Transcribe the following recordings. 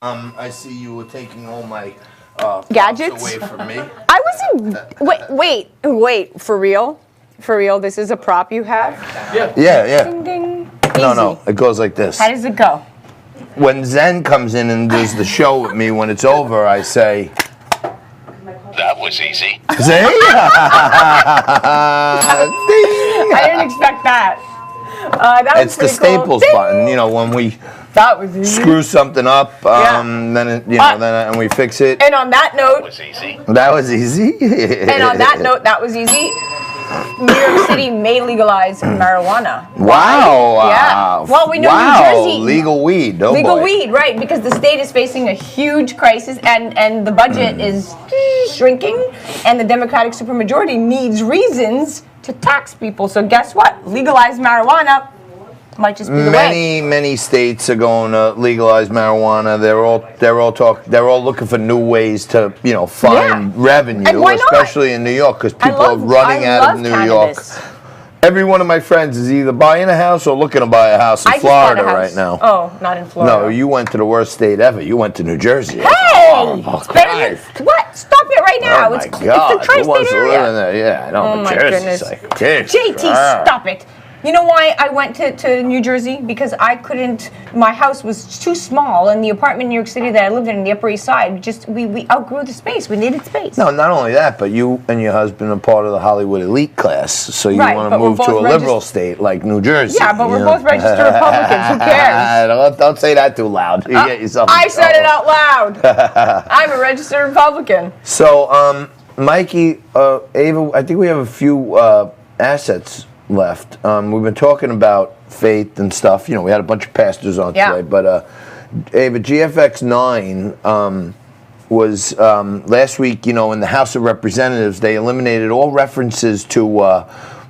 I see you were taking all my gadgets away from me. I wasn't. Wait. For real? For real? This is a prop you have? Yeah. Ding ding. No. Easy. It goes like this. How does it go? When Zen comes in and does the show with me, when it's over, I say, "That was easy." "See?" I didn't expect that. That was It's the pretty cool. Staples Ding! button. You know, when we That was easy. screw something up, Yeah. then and we fix it. And on that That note, was easy. That was easy. and on that note, that was easy. New York City may legalize marijuana. Wow. Yeah. Well, we know wow. New Jersey. Legal weed. Oh Legal boy. weed, right? Because the state is facing a huge crisis, and the budget is shrinking, and the Democratic supermajority needs reasons to tax people. So guess what? Legalize marijuana might just be the way. Many states are going to legalize marijuana. They're all looking for new ways to, find revenue, And why not? especially in New York, because people are running out of New cannabis. York. Every one of my friends is either buying a house or looking to buy a house in I just bought Florida a house. right now. Oh, not in Florida. No, you went to the worst state ever. You went to New Jersey. Hey! Oh, It's better than, what? Stop it right now. Oh it's, my God! it's the Who wants tri-state to live in area. there? Yeah, I know. Oh but my Jersey's goodness. like, geez, JT, stop it. You know why I went to New Jersey? Because I couldn't, my house was too small, and the apartment in New York City that I lived in the Upper East Side, we outgrew the space. We needed space. No, not only that, but you and your husband are part of the Hollywood elite class, so you Right, want to but we're move to both a liberal state like New Jersey. Yeah, but we're you both know? registered Republicans. Who cares? Don't say that too loud. You get yourself in I said it trouble. out loud. I'm a registered Republican. So, Mikey, Ava, I think we have a few assets left. We've been talking about faith and stuff. You know, we had a bunch of pastors on today, but Ava, GFX 9 was last week. You know, in the House of Representatives, they eliminated all references to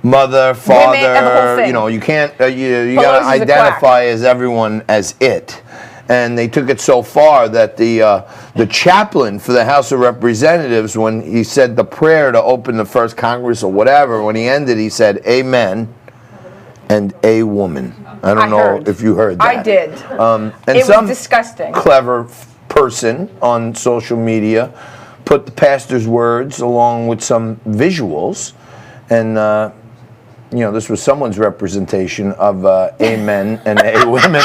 mother, father. and the whole thing. You know, you can't. You Pelosi's got to a quack. identify as everyone as it. And they took it so far that the chaplain for the House of Representatives, when he said the prayer to open the first Congress or whatever, when he ended, he said, "Amen," and "a woman." I don't know heard. if you heard that. I did. And It some was disgusting. clever person on social media put the pastor's words along with some visuals, and this was someone's representation of amen and a women.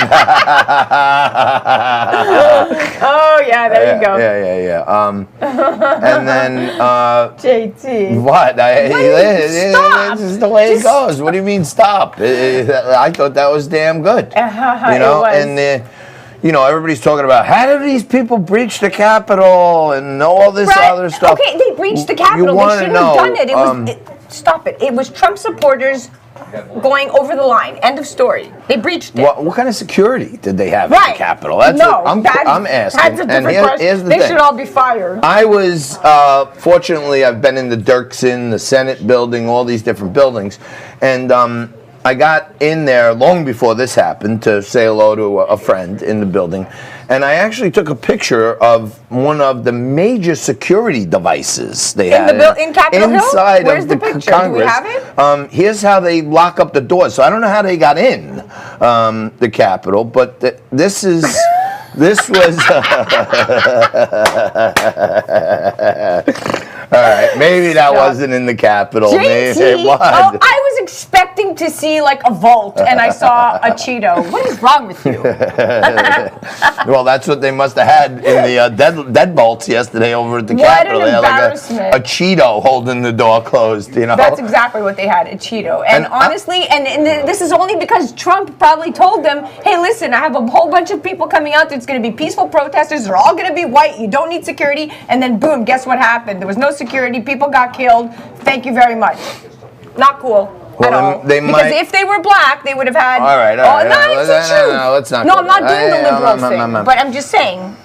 Oh, yeah, there you go. Yeah. And then JT. what? Stop. This is the way it goes. What do you mean stop? I thought that was damn good. It was. And everybody's talking about how did these people breach the Capitol and all this other stuff. Okay, they breached the Capitol. They wanna shouldn't have done know, it. Stop it. It was Trump supporters going over the line. End of story. They breached it. What kind of security did they have at the Capitol? That's what I'm asking. That's a different question. Here's the they thing. should all be fired. I was, fortunately, I've been in the Dirksen, the Senate building, all these different buildings, and I got in there long before this happened to say hello to a friend in the building, and I actually took a picture of one of the major security devices they had in Capitol Hill? inside Where's of the the picture? Congress. Do we have it? Here's how they lock up the doors. So I don't know how they got in the Capitol, but this was. All right, maybe that wasn't in the Capitol. Maybe it was. I was expecting to see like a vault, and I saw a Cheeto. What is wrong with you? Well, that's what they must have had in the deadbolts yesterday over at the What Capitol. an They had like embarrassment. a Cheeto holding the door closed. That's exactly what they had, a Cheeto. And honestly, and this is only because Trump probably told them, hey, listen, I have a whole bunch of people coming out. It's going to be peaceful protesters. They're all going to be white. You don't need security. And then boom, guess what happened? There was no security. People got killed. Thank you very much. Not cool. Well, at all. Because if they were black, they would have had. All right. No, it's the truth. No, let's not. No, go I'm not there. doing the liberal thing. But I'm just saying,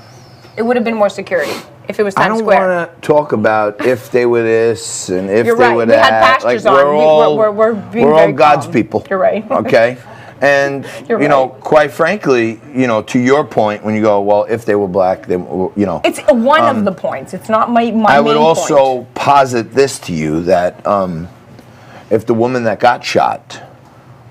it would have been more security if it was Times Square. I don't want to talk about if they were this and if You're they right. were We had that. pastors like, on. We're being all very God's calm. people. You're right. Okay. And You're quite frankly, to your point, when you go, well, if they were black, then It's one of the points. It's not my main I would point. also posit this to you that if the woman that got shot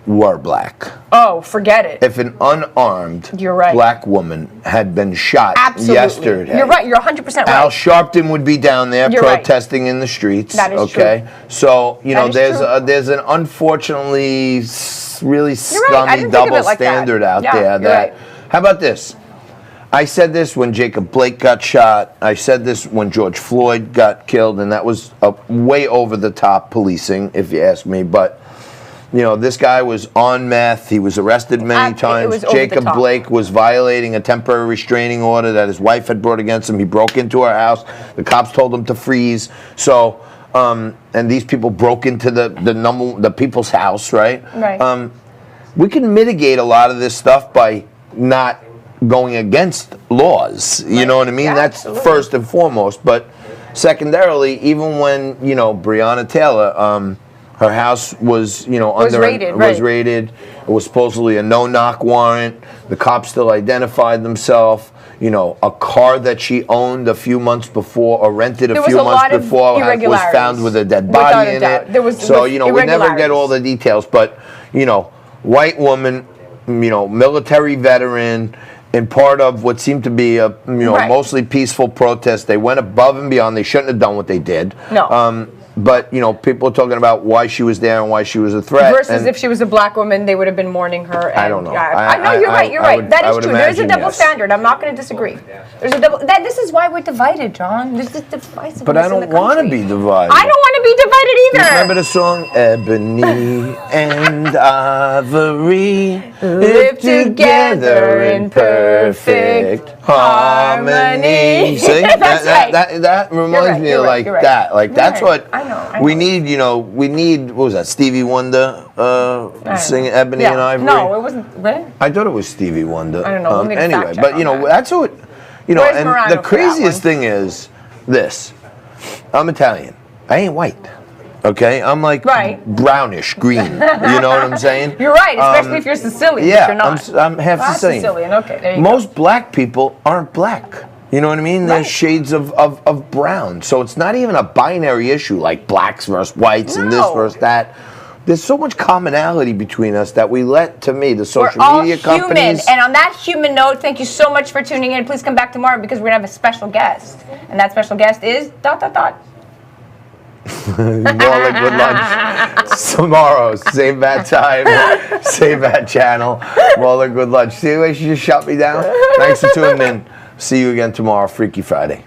were black. Oh, forget it. If an unarmed You're right. black woman had been shot Absolutely. yesterday, You're right. You're 100% right. Al Sharpton would be down there You're right. protesting in the streets. That is okay? true. So, you know, That is there's an unfortunately really You're right. I scummy didn't think of double it like that. standard out Yeah, there. you're That right. How about this? I said this when Jacob Blake got shot. I said this when George Floyd got killed, and that was way over the top policing, if you ask me. But you know, this guy was on meth. He was arrested many times. was over Jacob the top. Blake was violating a temporary restraining order that his wife had brought against him. He broke into her house. The cops told him to freeze. So, and these people broke into the people's house, right? Right. We can mitigate a lot of this stuff by not going against laws. You know what I mean? Yeah, That's absolutely. first and foremost. But secondarily, even when, you know, Breonna Taylor, her house was, you know, Was raided, was right. raided. It was supposedly a no-knock warrant. The cops still identified themselves. You know, a car that she owned a few months before or rented There a was few a months lot of before was irregularities. found with a dead Without body a in doubt. it. There was So, you know, we never get irregularities. all the details, but, you know, white woman, you know, military veteran, and part of what seemed to be a, you know, Right. mostly peaceful protest. They went above and beyond. They shouldn't have done what they did. No. But, you know, people are talking about why she was there and why she was a threat. Versus and if she was a black woman, they would have been mourning her. And, I don't know. Yeah, I- I know you're right. You're I right. would- That I is would true. There's a imagine, double yes. standard. I'm not going to disagree. There's a double. This is why we're divided, John. This is divisiveness. But I in the don't want to country. be divided. I don't want to be divided either. Remember the song Ebony and Ivory Live together in perfect harmony. See, That's right. that reminds right, me you're of right, like you're right. that. Like You're that's right. what I know. we need. You know, we need. What was that? Stevie Wonder singing Ebony Yeah. and Ivory. No, it wasn't. What? I thought it was Stevie Wonder. I don't know. We'll need to fact Anyway, check but on you know, that. that's what. You know, Where's and Morano the for that craziest one? thing is this. I'm Italian. I ain't white. Okay, I'm like Right. brownish green. You know what I'm saying? You're right, especially if you're Sicilian. Yeah, but you're not. I'm half Ah, Sicilian. Okay, there you Most black people aren't black. You know what I mean? There's Right. shades of brown. So it's not even a binary issue like blacks versus whites and this No. versus that. There's so much commonality between us that we let, to me, the We're social all media human. companies. And on that human note, thank you so much for tuning in. Please come back tomorrow because we're going to have a special guest. And that special guest is ... More Liquid Lunch tomorrow. Same bad time, same bad channel. More Liquid Lunch. See the way she just shut me down? Thanks for tuning in. See you again tomorrow, Freaky Friday.